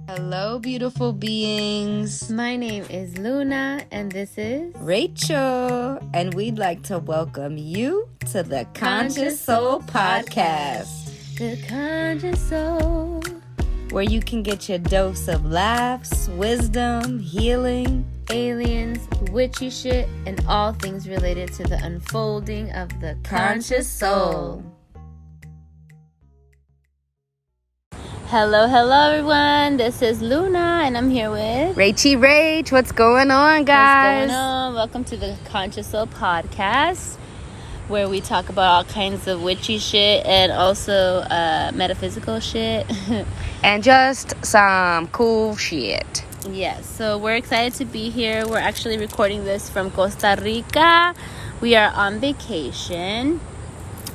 Hello, beautiful beings. My name is Luna, and this is Rachel, and we'd like to welcome you to the Conscious Soul Podcast. The Conscious Soul, where you can get your dose of laughs, wisdom, healing, aliens, witchy shit, and all things related to the unfolding of the conscious soul. Hello, everyone. This is Luna, and I'm here with Rach. What's going on, guys? What's going on? Welcome to the Conscious Soul Podcast, where we talk about all kinds of witchy shit and also metaphysical shit. And just some cool shit. Yes, so we're excited to be here. We're actually recording this from Costa Rica. We are on vacation,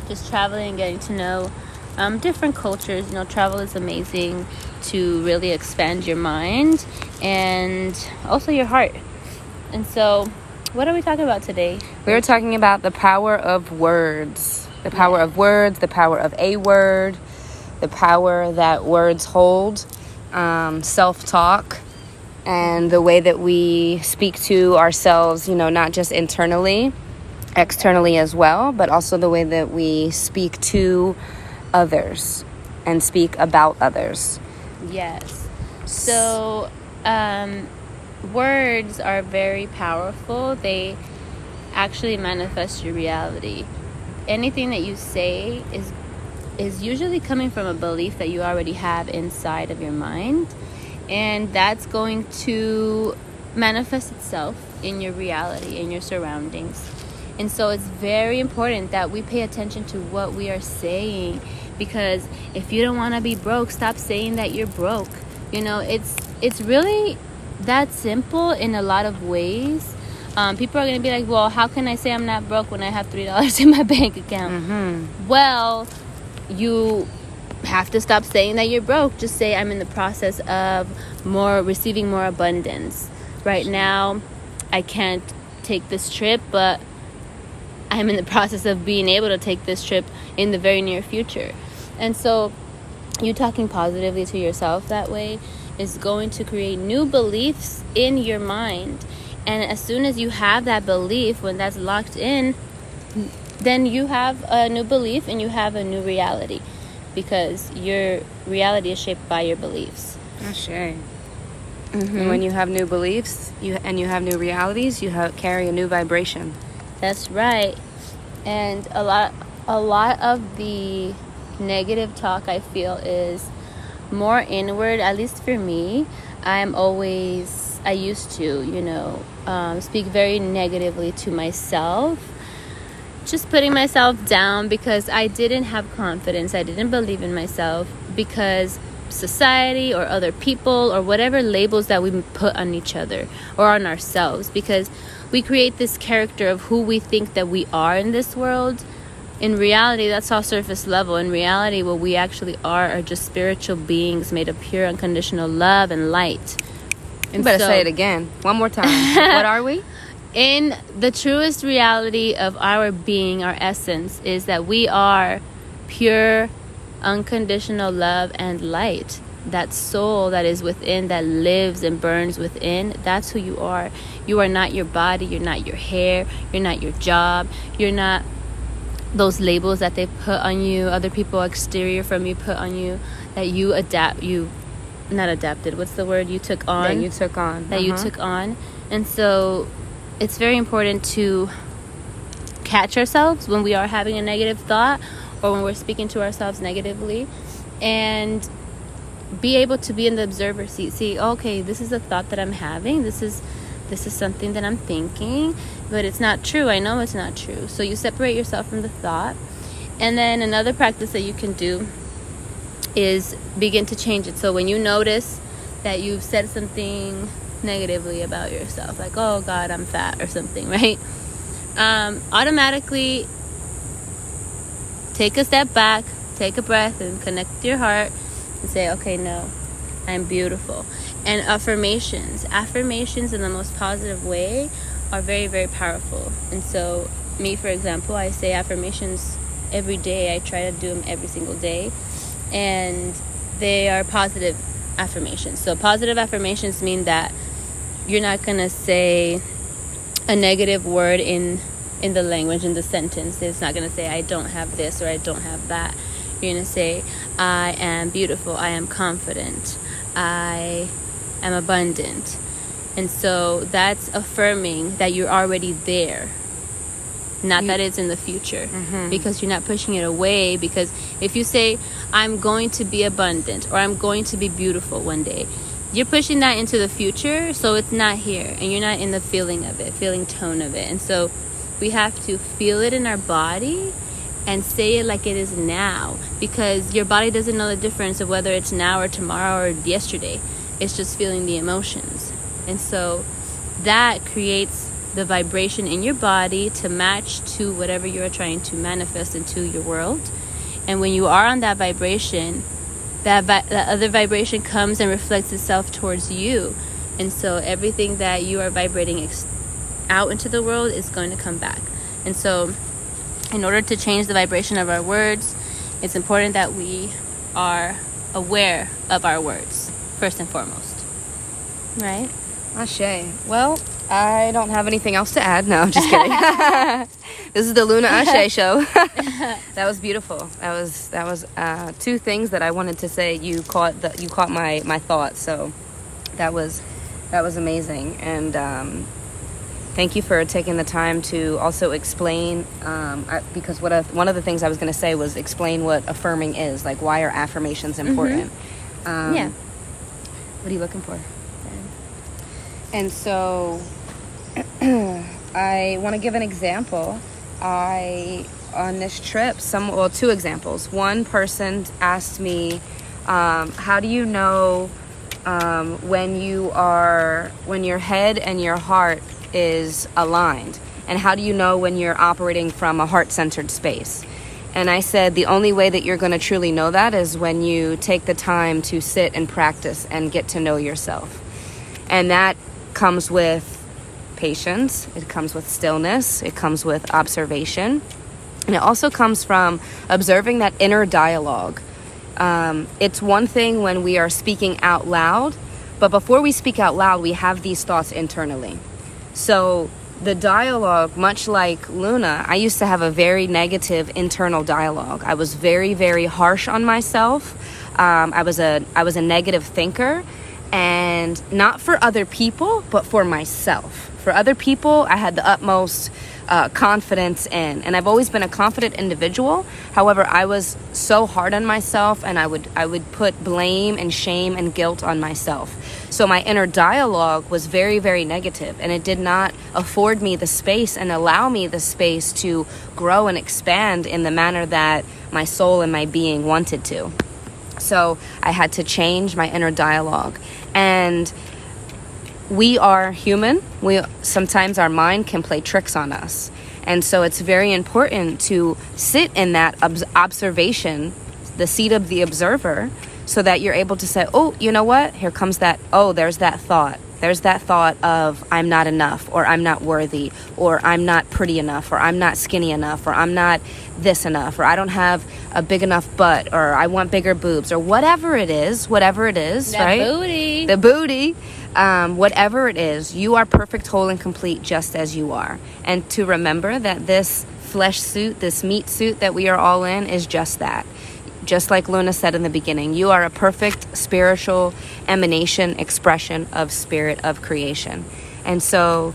just traveling and getting to know different cultures. You know, travel is amazing to really expand your mind and also your heart. And so, what are we talking about today? We're talking about the power of words. The power of words, the power of a word, the power that words hold, self-talk, and the way that we speak to ourselves, you know, not just internally, externally as well, but also the way that we speak to others and speak about others. Yes. So, words are very powerful. They actually manifest your reality. Anything that you say is usually coming from a belief that you already have inside of your mind, and that's going to manifest itself in your reality, in your surroundings. And so it's very important that we pay attention to what we are saying, because if you don't want to be broke, stop saying that you're broke. You know, it's really that simple in a lot of ways. People are going to be like, well, how can I say I'm not broke when I have $3 in my bank account? Mm-hmm. Well, you have to stop saying that you're broke. Just say, I'm in the process of receiving more abundance. Right now, I can't take this trip, but I'm in the process of being able to take this trip in the very near future. And so you talking positively to yourself that way is going to create new beliefs in your mind. And as soon as you have that belief, when that's locked in, then you have a new belief and you have a new reality, because your reality is shaped by your beliefs. Okay. Mm-hmm. And when you have new beliefs you have new realities, you carry a new vibration. That's right. And a lot of the negative talk, I feel, is more inward. At least for me, I used to, speak very negatively to myself, just putting myself down because I didn't have confidence. I didn't believe in myself because society or other people or whatever labels that we put on each other or on ourselves, because we create this character of who we think that we are in this world. In reality, that's all surface level. In reality, what we actually are just spiritual beings made of pure unconditional love and light. You better say it again. One more time. What are we? In the truest reality of our being, our essence, is that we are pure unconditional love and light. That soul that is within, that lives and burns within, that's who you are. You are not your body, you're not your hair, you're not your job, you're not those labels that they put on you, other people exterior from you put on you, that you not adapted, what's the word, you took on? That you took on. That you took on. And so it's very important to catch ourselves when we are having a negative thought or when we're speaking to ourselves negatively, and be able to be in the observer seat. See, okay, this is a thought that I'm having. This is something that I'm thinking, but it's not true. I know it's not true. So you separate yourself from the thought. And then another practice that you can do is begin to change it. So when you notice that you've said something negatively about yourself, like, oh God, I'm fat or something, right? Automatically take a step back, take a breath, and connect with your heart and say, okay, no, I'm beautiful. And affirmations in the most positive way are very, very powerful. And so me, for example, I say affirmations every day. I try to do them every single day, and they are positive affirmations. So positive affirmations mean that you're not going to say a negative word in the language, in the sentence. It's not going to say I don't have this or I don't have that. You're going to say I am beautiful, I am confident, I am abundant. And so that's affirming that you're already there, not that it's in the future, because you're not pushing it away. Because if you say I'm going to be abundant or I'm going to be beautiful one day, you're pushing that into the future, so it's not here, and you're not in the feeling tone of it. And so we have to feel it in our body and say it like it is now, because your body doesn't know the difference of whether it's now or tomorrow or yesterday. It's just feeling the emotions. And so that creates the vibration in your body to match to whatever you're trying to manifest into your world. And when you are on that vibration, that other vibration comes and reflects itself towards you. And so everything that you are vibrating out into the world is going to come back. And so in order to change the vibration of our words, it's important that we are aware of our words, first and foremost. Right? Ashe. Well, I don't have anything else to add. No, I'm just kidding. This is the Luna Ashe show. That was beautiful. That was two things that I wanted to say. You caught my thoughts. So that was amazing. And thank you for taking the time to also explain. Because one of the things I was going to say was explain what affirming is. Like, why are affirmations important? Yeah. What are you looking for? And so I want to give an example. On this trip, two examples. One person asked me, how do you know when your head and your heart is aligned? And how do you know when you're operating from a heart-centered space? And I said, the only way that you're going to truly know that is when you take the time to sit and practice and get to know yourself. And that comes with patience, it comes with stillness, it comes with observation, and it also comes from observing that inner dialogue. It's one thing when we are speaking out loud, but before we speak out loud, we have these thoughts internally. So the dialogue, much like Luna, I used to have a very negative internal dialogue. I was very, very harsh on myself. I was a negative thinker. And not for other people, but for myself. For other people, I had the utmost confidence in. And I've always been a confident individual. However, I was so hard on myself, and I would put blame and shame and guilt on myself. So my inner dialogue was very, very negative, and it did not afford me the space and allow me the space to grow and expand in the manner that my soul and my being wanted to. So I had to change my inner dialogue. And we are human. Sometimes our mind can play tricks on us. And so it's very important to sit in that observation, the seat of the observer, so that you're able to say, oh, you know what? Here comes that. Oh, there's that thought. There's that thought of I'm not enough, or I'm not worthy, or I'm not pretty enough, or I'm not skinny enough, or I'm not this enough, or I don't have a big enough butt, or I want bigger boobs, or whatever it is, that right? Booty. The booty. Whatever it is, you are perfect, whole, and complete just as you are. And to remember that this flesh suit, this meat suit that we are all in is just that. Just like Luna said in the beginning, you are a perfect spiritual emanation, expression of spirit of creation. And so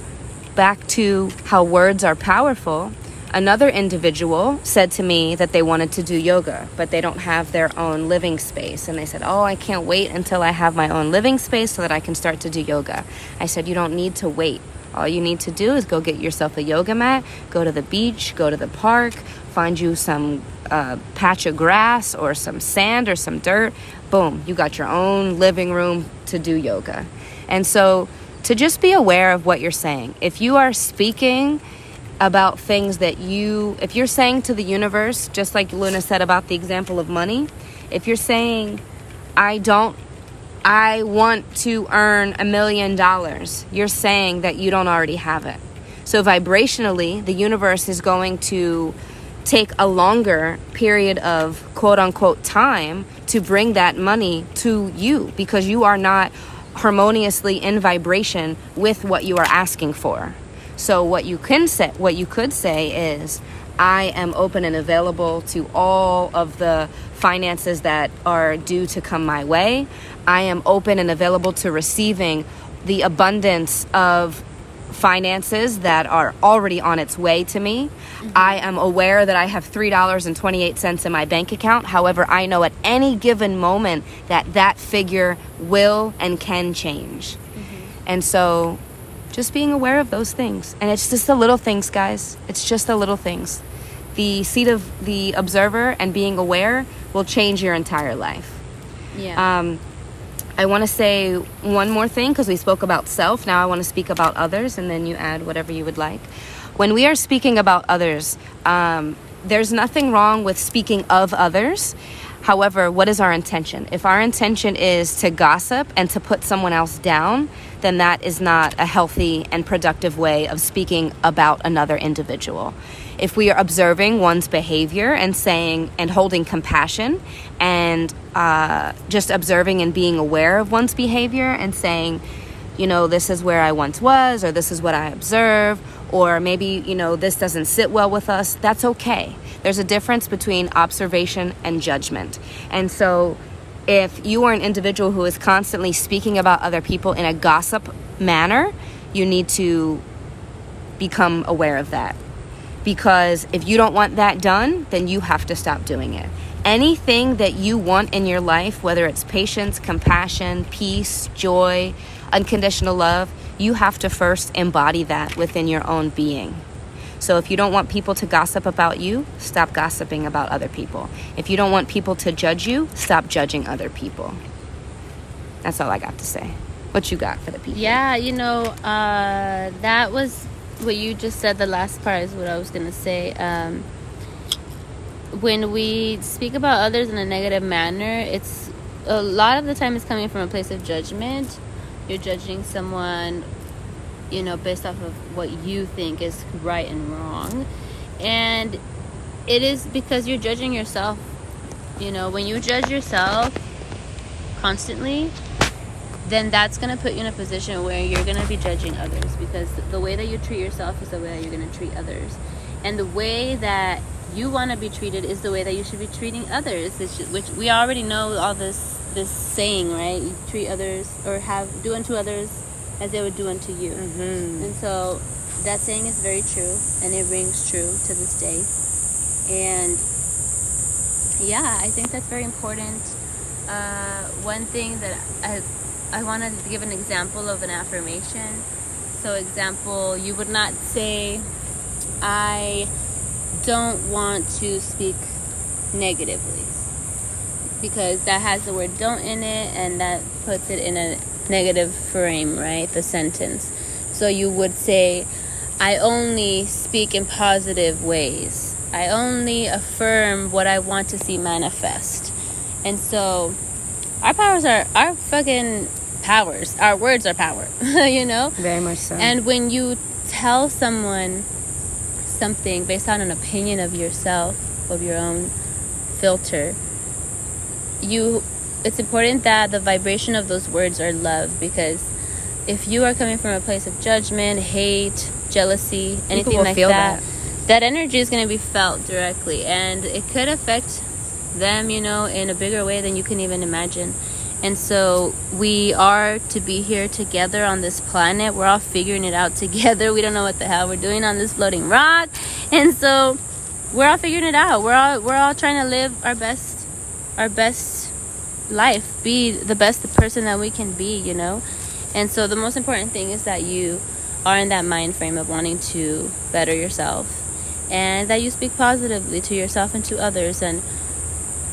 back to how words are powerful, another individual said to me that they wanted to do yoga, but they don't have their own living space. And they said, oh, I can't wait until I have my own living space so that I can start to do yoga. I said, you don't need to wait. All you need to do is go get yourself a yoga mat, go to the beach, go to the park, find you some patch of grass or some sand or some dirt. Boom, you got your own living room to do yoga. And so to just be aware of what you're saying. If you are speaking about things that if you're saying to the universe, just like Luna said about the example of money, if you're saying, I want to earn $1 million, you're saying that you don't already have it. So vibrationally, the universe is going to take a longer period of quote unquote time to bring that money to you, because you are not harmoniously in vibration with what you are asking for. So what you could say is, I am open and available to all of the finances that are due to come my way. I am open and available to receiving the abundance of finances that are already on its way to me. I am aware that I have $3.28 in my bank account. However, I know at any given moment that figure will and can change. And so just being aware of those things. And it's just the little things, guys. It's just the little things. The seat of the observer and being aware will change your entire life. Yeah. I want to say one more thing, because we spoke about self. Now I want to speak about others, and then you add whatever you would like. When we are speaking about others, there's nothing wrong with speaking of others. However, what is our intention? If our intention is to gossip and to put someone else down, then that is not a healthy and productive way of speaking about another individual. If we are observing one's behavior and saying and holding compassion and just observing and being aware of one's behavior and saying, you know, this is where I once was, or this is what I observe, or maybe, you know, this doesn't sit well with us, that's okay. There's a difference between observation and judgment. And so if you are an individual who is constantly speaking about other people in a gossip manner, you need to become aware of that. Because if you don't want that done, then you have to stop doing it. Anything that you want in your life, whether it's patience, compassion, peace, joy, unconditional love, you have to first embody that within your own being. So if you don't want people to gossip about you, stop gossiping about other people. If you don't want people to judge you, stop judging other people. That's all I got to say. What you got for the people? Yeah, you know, that was what you just said. The last part is what I was going to say. When we speak about others in a negative manner, it's a lot of the time it's coming from a place of judgment. You're judging someone, you know, based off of what you think is right and wrong. And it is because you're judging yourself. You know, when you judge yourself constantly, then that's going to put you in a position where you're going to be judging others, because the way that you treat yourself is the way that you're going to treat others. And the way that you want to be treated is the way that you should be treating others, which we already know all this saying, right? You treat others, or do unto others as they would do unto you. And so that saying is very true, and it rings true to this day. And yeah, I think that's very important. One thing that I wanted to give an example of an affirmation. So example, you would not say, I don't want to speak negatively, because that has the word don't in it, and that puts it in a negative frame, right? The sentence. So you would say, I only speak in positive ways. I only affirm what I want to see manifest. And so our powers are our fucking powers. Our words are power, you know? Very much so. And when you tell someone something based on an opinion of yourself, of your own filter, it's important that the vibration of those words are love, because if you are coming from a place of judgment, hate, jealousy, anything like that energy is going to be felt directly, and it could affect them, you know, in a bigger way than you can even imagine. And so we are to be here together on this planet. We're all figuring it out together. We don't know what the hell we're doing on this floating rock. And so we're all figuring it out. We're all trying to live our best life, be the best person that we can be, you know. And so the most important thing is that you are in that mind frame of wanting to better yourself, and that you speak positively to yourself and to others. And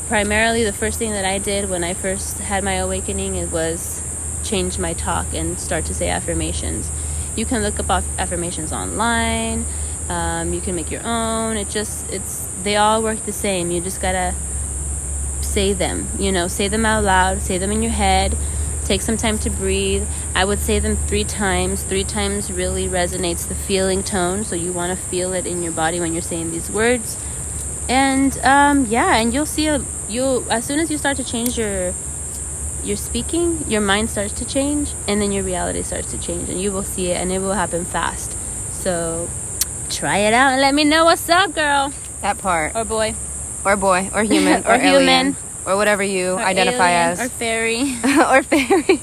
primarily the first thing that I did when I first had my awakening, it was change my talk and start to say affirmations. You can look up affirmations online. You can make your own. They all work the same. You just gotta say them, you know, say them out loud, say them in your head, take some time to breathe. I would say them 3 times. 3 times really resonates the feeling tone, so you want to feel it in your body when you're saying these words. And and you'll see as soon as you start to change your speaking, your mind starts to change, and then your reality starts to change, and you will see it, and it will happen fast. So try it out and let me know what's up, girl. That part. Or boy. Or boy. Or human. Or alien, human. Or whatever you Or identify alien, as. Or fairy. Or fairy.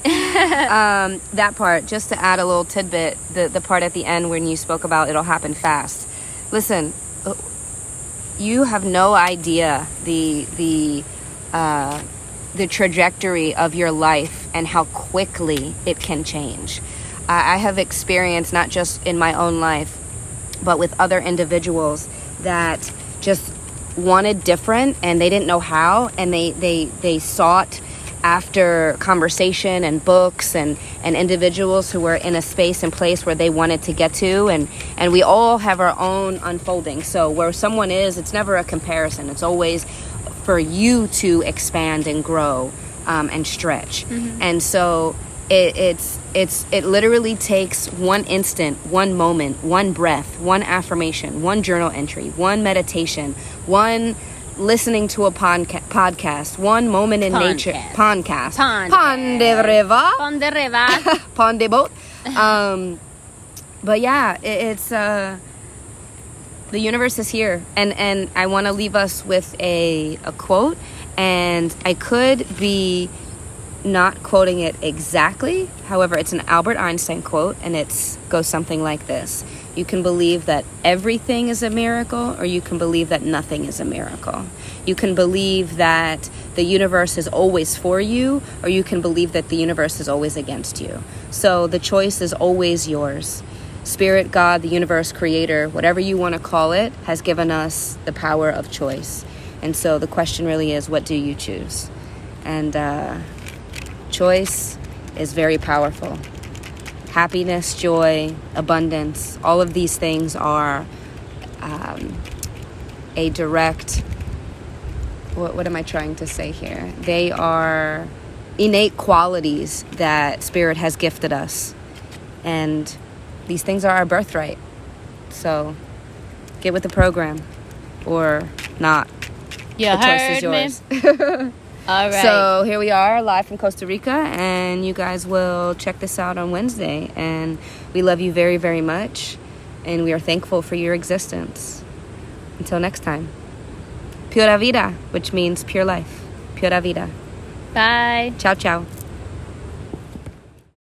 That part, just to add a little tidbit, the part at the end when you spoke about it'll happen fast. Listen, you have no idea the trajectory of your life and how quickly it can change. I have experienced, not just in my own life, but with other individuals that just wanted different and they didn't know how, and they sought after conversation and books and individuals who were in a space and place where they wanted to get to, and we all have our own unfolding. So where someone is, it's never a comparison. It's always for you to expand and grow and stretch. Mm-hmm. And so it literally takes one instant, one moment, one breath, one affirmation, one journal entry, one meditation, one listening to a podcast, one moment in nature. Podcast. Pondereva. Pondeboat. But yeah, it's the universe is here, and I want to leave us with a quote, and I could be not quoting it exactly. However, it's an Albert Einstein quote, and it goes something like this: you can believe that everything is a miracle, or you can believe that nothing is a miracle. You can believe that the universe is always for you, or you can believe that the universe is always against you. So the choice is always yours. Spirit, God, the universe, creator, whatever you want to call it, has given us the power of choice. And so the question really is, what do you choose? And choice is very powerful. Happiness, joy, abundance, all of these things are a direct, what am I trying to say here? They are innate qualities that Spirit has gifted us. And these things are our birthright. So get with the program or not. Yeah, the choice is yours. All right. So here we are, live from Costa Rica, and you guys will check this out on Wednesday. And we love you very, very much, and we are thankful for your existence. Until next time. Pura vida, which means pure life. Pura vida. Bye. Ciao, ciao.